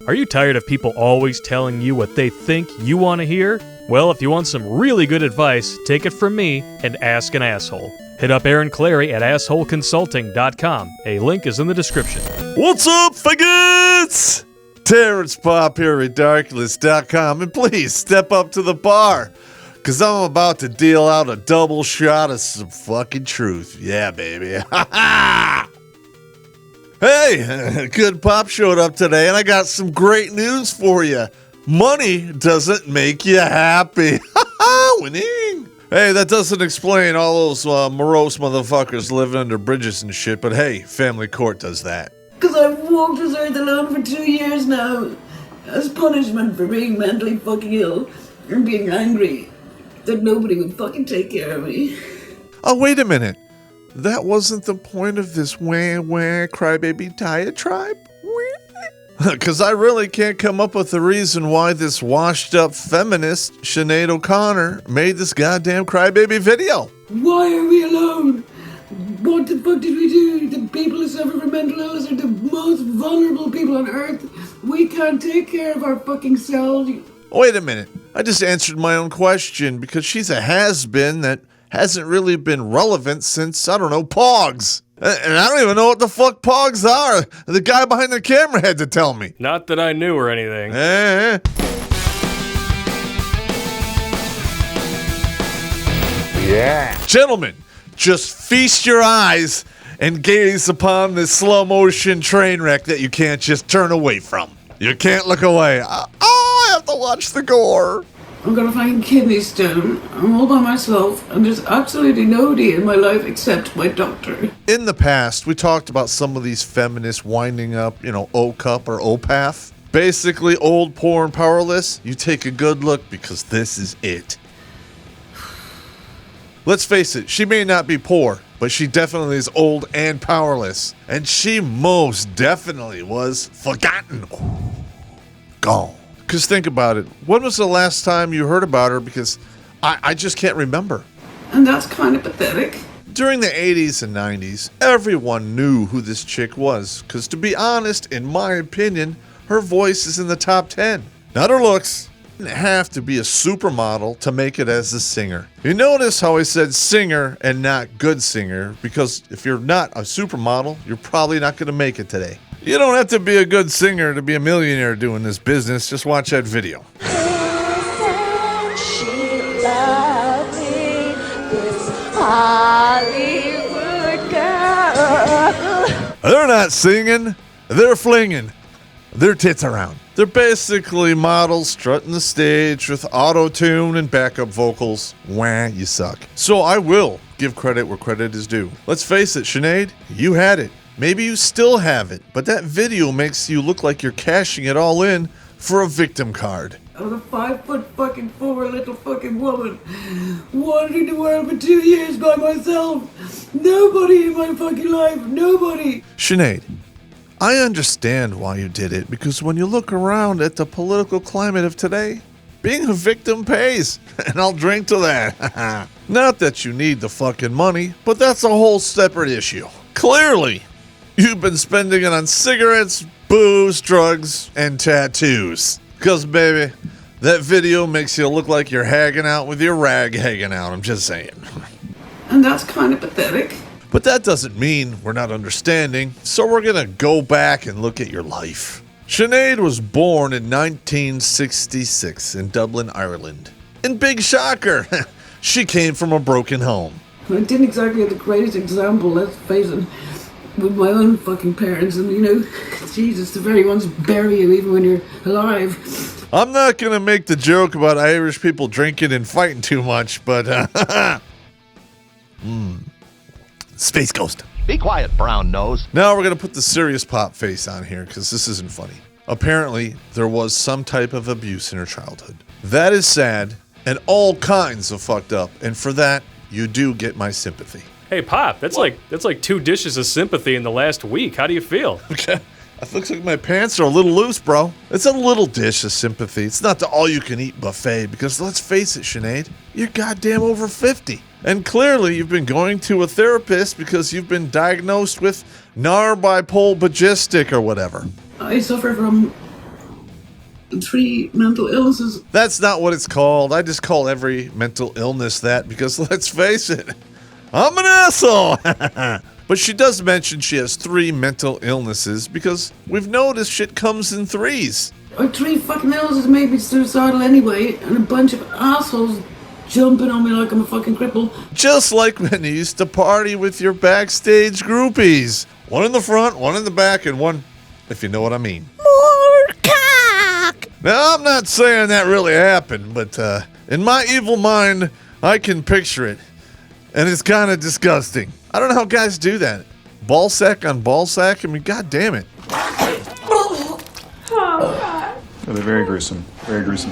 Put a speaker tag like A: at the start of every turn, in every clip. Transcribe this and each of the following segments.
A: Are you tired of people always telling you what they think you want to hear? Well, if you want some really good advice, take it from me and ask an asshole. Hit up Aaron Clary at assholeconsulting.com. A link is in the description.
B: What's up, faggots? Terrence Popp here at Redonkulas.com, and please step up to the bar, because I'm about to deal out a double shot of some fucking truth. Yeah, baby. Ha ha! Hey, Good Popp showed up today, and I got some great news for you. Money doesn't make you happy. Ha ha! Winning! Hey, that doesn't explain all those morose motherfuckers living under bridges and shit, but hey, family court does that.
C: Because I've walked this earth alone for 2 years now, as punishment for being mentally fucking ill and being angry that nobody would fucking take care of me.
B: Oh, wait a minute. That wasn't the point of this wah-wah crybaby diatribe? Because I really can't come up with a reason why this washed-up feminist, Sinead O'Connor, made this goddamn crybaby video.
C: Why are we alone? What the fuck did we do? The people who suffer from mental illness are the most vulnerable people on earth. We can't take care of our fucking selves.
B: Wait a minute. I just answered my own question because she's a has-been that hasn't really been relevant since, I don't know, Pogs. And I don't even know what the fuck Pogs are. The guy behind the camera had to tell me.
A: Not that I knew or anything.
B: Yeah. Gentlemen, just feast your eyes and gaze upon this slow motion train wreck that you can't just turn away from. You can't look away. I have to watch the gore.
C: I'm gonna find kidney stone. I'm all by myself, and there's absolutely nobody in my life except my doctor.
B: In the past, we talked about some of these feminists winding up, O-cup or O-path. Basically, old, poor, and powerless. You take a good look because this is it. Let's face it, she may not be poor, but she definitely is old and powerless. And she most definitely was forgotten. Gone. Because think about it. When was the last time you heard about her? Because I just can't remember.
C: And that's kind of pathetic.
B: During the 80s and 90s, everyone knew who this chick was. Because to be honest, in my opinion, her voice is in the top 10. Not her looks. You didn't have to be a supermodel to make it as a singer. You notice how I said singer and not good singer? Because if you're not a supermodel, you're probably not going to make it today. You don't have to be a good singer to be a millionaire doing this business. Just watch that video. They're not singing. They're flinging their tits around. They're basically models strutting the stage with auto-tune and backup vocals. Wah, you suck. So I will give credit where credit is due. Let's face it, Sinead, you had it. Maybe you still have it, but that video makes you look like you're cashing it all in for a victim card.
C: I was a 5'4" little fucking woman, wandering the world for 2 years by myself. Nobody in my fucking life, nobody.
B: Sinead, I understand why you did it, because when you look around at the political climate of today, being a victim pays, and I'll drink to that. Not that you need the fucking money, but that's a whole separate issue. Clearly, you've been spending it on cigarettes, booze, drugs, and tattoos. Because, baby, that video makes you look like you're hanging out with your rag hanging out, I'm just saying.
C: And that's kind of pathetic.
B: But that doesn't mean we're not understanding, so we're gonna go back and look at your life. Sinead was born in 1966 in Dublin, Ireland. And big shocker, she came from a broken home.
C: I didn't exactly have the greatest example, let's face it, with my own fucking parents, and Jesus, the very ones bury you even when you're alive.
B: I'm not gonna make the joke about Irish people drinking and fighting too much, but Space Ghost.
D: Be quiet, brown nose.
B: Now we're gonna put the serious Popp face on here, because this isn't funny. Apparently, there was some type of abuse in her childhood. That is sad, and all kinds of fucked up, and for that, you do get my sympathy.
A: Hey, Popp, that's like 2 dishes of sympathy in the last week. How do you feel?
B: Okay. It looks like my pants are a little loose, bro. It's a little dish of sympathy. It's not the all-you-can-eat buffet, because let's face it, Sinead, you're goddamn over 50. And clearly you've been going to a therapist because you've been diagnosed with narbipolar or whatever.
C: I suffer from 3 mental illnesses.
B: That's not what it's called. I just call every mental illness that because let's face it, I'm an asshole. But she does mention she has 3 mental illnesses because we've noticed shit comes in threes.
C: Or 3 fucking illnesses made me suicidal anyway, and a bunch of assholes jumping on me like I'm a fucking cripple.
B: Just like when you used to party with your backstage groupies. One in the front, one in the back, and one, if you know what I mean.
D: More cock!
B: Now, I'm not saying that really happened, but in my evil mind, I can picture it. And it's kind of disgusting. I don't know how guys do that. Ball sack on ball sack? I mean, god damn it.
E: They're very gruesome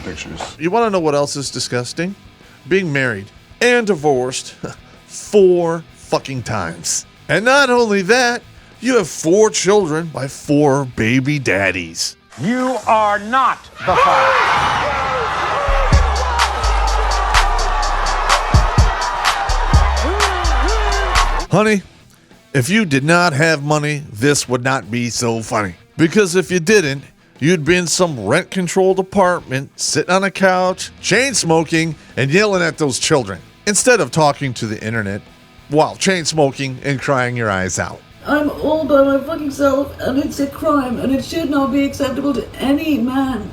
E: pictures.
B: You want to know what else is disgusting? Being married and divorced 4 fucking times. And not only that, you have 4 children by 4 baby daddies.
F: You are not the father.
B: Honey, if you did not have money, this would not be so funny. Because if you didn't, you'd be in some rent-controlled apartment, sitting on a couch, chain smoking, and yelling at those children, instead of talking to the internet while chain smoking and crying your eyes out.
C: I'm all by my fucking self, and it's a crime, and it should not be acceptable to any man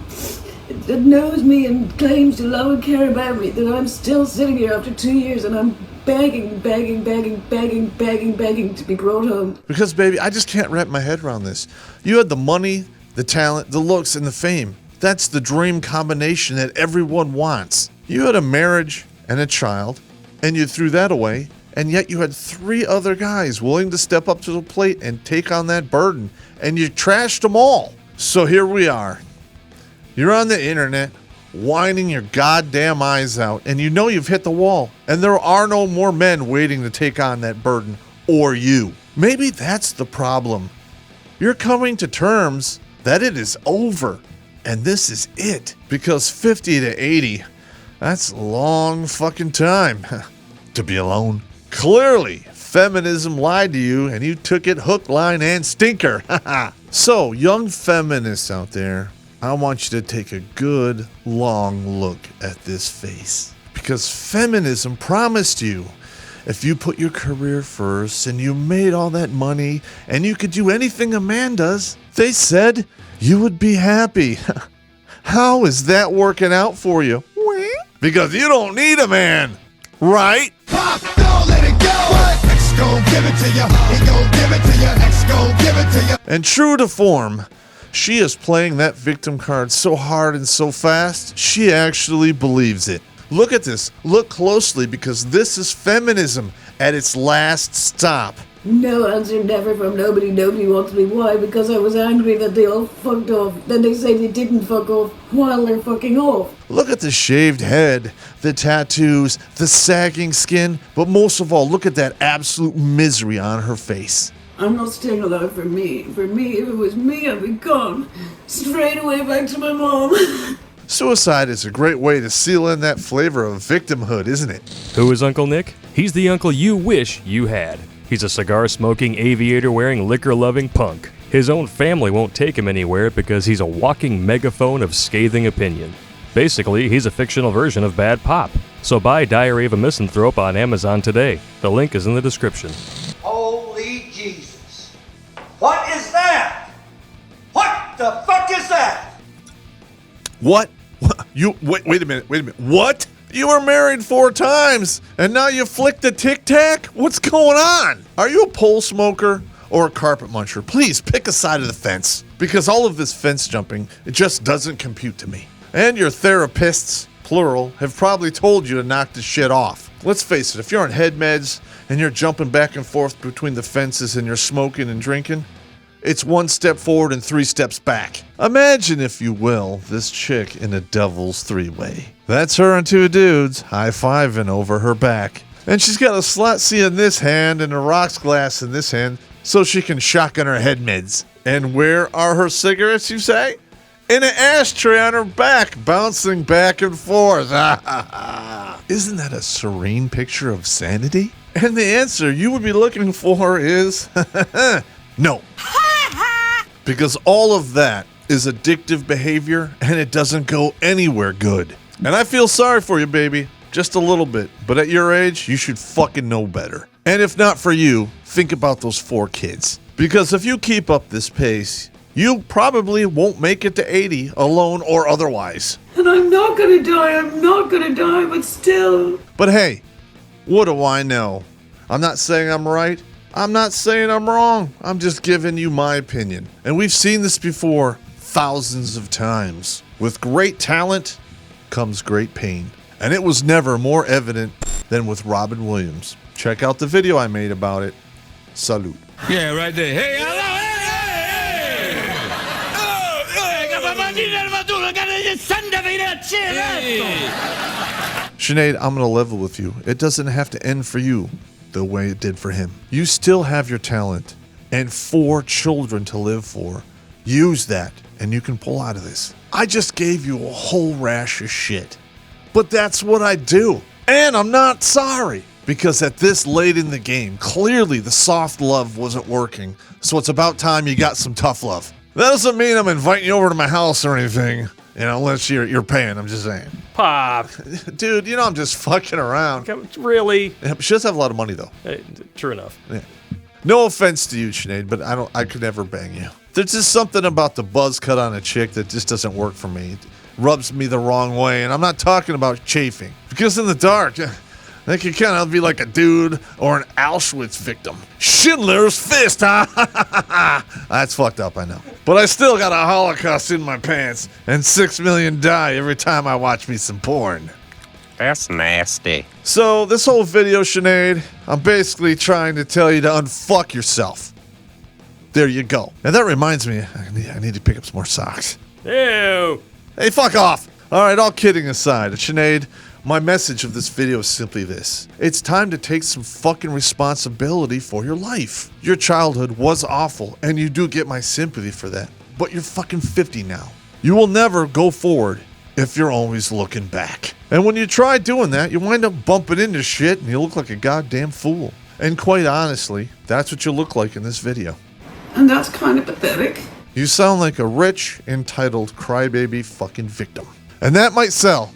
C: that knows me and claims to love and care about me, that I'm still sitting here after 2 years, and I'm begging to be brought home.
B: Because, baby, I just can't wrap my head around this. You had the money, the talent, the looks, and the fame. That's the dream combination that everyone wants. You had a marriage and a child, and you threw that away, and yet you had 3 other guys willing to step up to the plate and take on that burden, and you trashed them all. So here we are. You're on the internet, whining your goddamn eyes out, and you know you've hit the wall, and there are no more men waiting to take on that burden, or you. Maybe that's the problem. You're coming to terms that it is over, and this is it. Because 50 to 80, that's a long fucking time to be alone. Clearly, feminism lied to you, and you took it hook, line, and stinker. So, young feminists out there, I want you to take a good, long look at this face. Because feminism promised you, if you put your career first and you made all that money and you could do anything a man does, they said you would be happy. How is that working out for you? Because you don't need a man, right?
G: Pop, don't let it go. X gon' give it to you. He gon' give it to you. X gon' give it to you.
B: And true to form, she is playing that victim card so hard and so fast, she actually believes it. Look at this. Look closely, because this is feminism at its last stop.
C: No answer, never from nobody. Nobody wants me. Why? Because I was angry that they all fucked off. Then they say they didn't fuck off while they're fucking off.
B: Look at the shaved head, the tattoos, the sagging skin, but most of all, look at that absolute misery on her face.
C: I'm not staying alive for me. For me, if it was me, I'd be gone. Straight away back to my mom.
B: Suicide is a great way to seal in that flavor of victimhood, isn't it?
A: Who is Uncle Nick? He's the uncle you wish you had. He's a cigar-smoking, aviator-wearing, liquor-loving punk. His own family won't take him anywhere because he's a walking megaphone of scathing opinion. Basically, he's a fictional version of Bad Popp. So buy Diary of a Misanthrope on Amazon today. The link is in the description.
F: Holy Jesus. What is that? What the fuck is that?
B: What? You wait a minute. What? You were married 4 times, and now you flick the tic-tac? What's going on? Are you a pole smoker or a carpet muncher? Please pick a side of the fence, because all of this fence jumping, it just doesn't compute to me. And your therapists, plural, have probably told you to knock this shit off. Let's face it, if you're on head meds and you're jumping back and forth between the fences and you're smoking and drinking, it's 1 step forward and 3 steps back. Imagine, if you will, this chick in a devil's 3-way. That's her and 2 dudes high-fiving over her back. And she's got a slot C in this hand and a rocks glass in this hand so she can shotgun her head meds. And where are her cigarettes, you say? In an ashtray on her back, bouncing back and forth. Isn't that a serene picture of sanity? And the answer you would be looking for is no. Because all of that is addictive behavior, and it doesn't go anywhere good. And I feel sorry for you, baby. Just a little bit. But at your age, you should fucking know better. And if not for you, think about those 4 kids. Because if you keep up this pace, you probably won't make it to 80 alone or otherwise.
C: And I'm not gonna die, but still.
B: But hey, what do I know? I'm not saying I'm right. I'm not saying I'm wrong. I'm just giving you my opinion. And we've seen this before thousands of times. With great talent comes great pain. And it was never more evident than with Robin Williams. Check out the video I made about it. Salute.
H: Yeah, right there. Hey, hello,
B: Sinead, I'm going to level with you. It doesn't have to end for you the way it did for him. You still have your talent and 4 children to live for. Use that and you can pull out of this. I just gave you a whole rash of shit. But that's what I do. And I'm not sorry. Because at this late in the game, clearly the soft love wasn't working. So it's about time you got some tough love. That doesn't mean I'm inviting you over to my house or anything. Unless you're paying, I'm just saying.
A: Popp.
B: Dude, I'm just fucking around.
A: Really?
B: Yeah, she does have a lot of money, though.
A: True enough.
B: Yeah. No offense to you, Sinead, but I could never bang you. There's just something about the buzz cut on a chick that just doesn't work for me. It rubs me the wrong way, and I'm not talking about chafing. Because in the dark, they can kind of be like a dude or an Auschwitz victim. Schindler's Fist, huh? That's fucked up, I know. But I still got a Holocaust in my pants, and 6 million die every time I watch me some porn.
I: That's nasty.
B: So, this whole video, Sinead, I'm basically trying to tell you to unfuck yourself. There you go. And that reminds me, I need to pick up some more socks.
A: Ew.
B: Hey, fuck off. All right, all kidding aside, Sinead, my message of this video is simply this. It's time to take some fucking responsibility for your life. Your childhood was awful, and you do get my sympathy for that. But you're fucking 50 now. You will never go forward if you're always looking back. And when you try doing that, you wind up bumping into shit, and you look like a goddamn fool. And quite honestly, that's what you look like in this video.
C: And that's kind of pathetic.
B: You sound like a rich, entitled, crybaby fucking victim. And that might sell.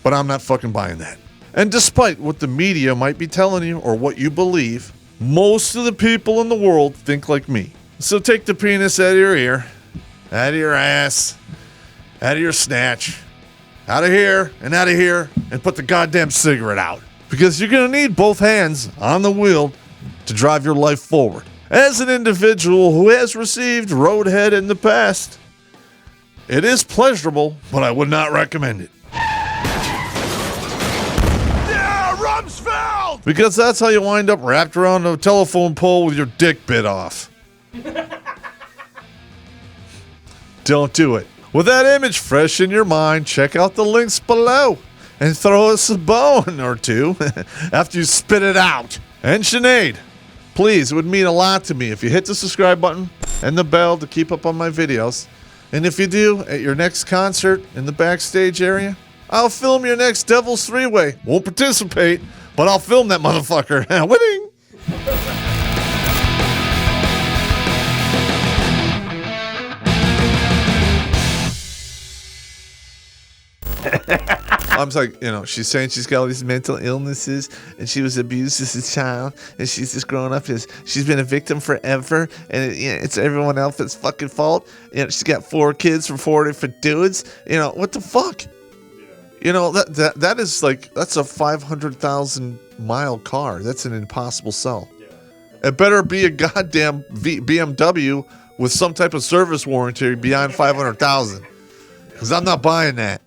B: But I'm not fucking buying that. And despite what the media might be telling you or what you believe, most of the people in the world think like me. So take the penis out of your ear, out of your ass, out of your snatch, out of here, and put the goddamn cigarette out. Because you're going to need both hands on the wheel to drive your life forward. As an individual who has received roadhead in the past, it is pleasurable, but I would not recommend it. Because that's how you wind up wrapped around a telephone pole with your dick bit off. Don't do it. With that image fresh in your mind, check out the links below and throw us a bone or two after you spit it out. And Sinead, please, it would mean a lot to me if you hit the subscribe button and the bell to keep up on my videos. And if you do, at your next concert in the backstage area, I'll film your next Devil's Three-Way. Won't participate, but I'll film that motherfucker. Winning! I'm like, she's saying she's got all these mental illnesses and she was abused as a child and she's just grown up as she's been a victim forever and it's everyone else's fucking fault. She's got 4 kids from 4 different dudes. What the fuck? That is like, that's a 500,000 mile car. That's an impossible sell. It better be a goddamn BMW with some type of service warranty beyond 500,000. Because I'm not buying that.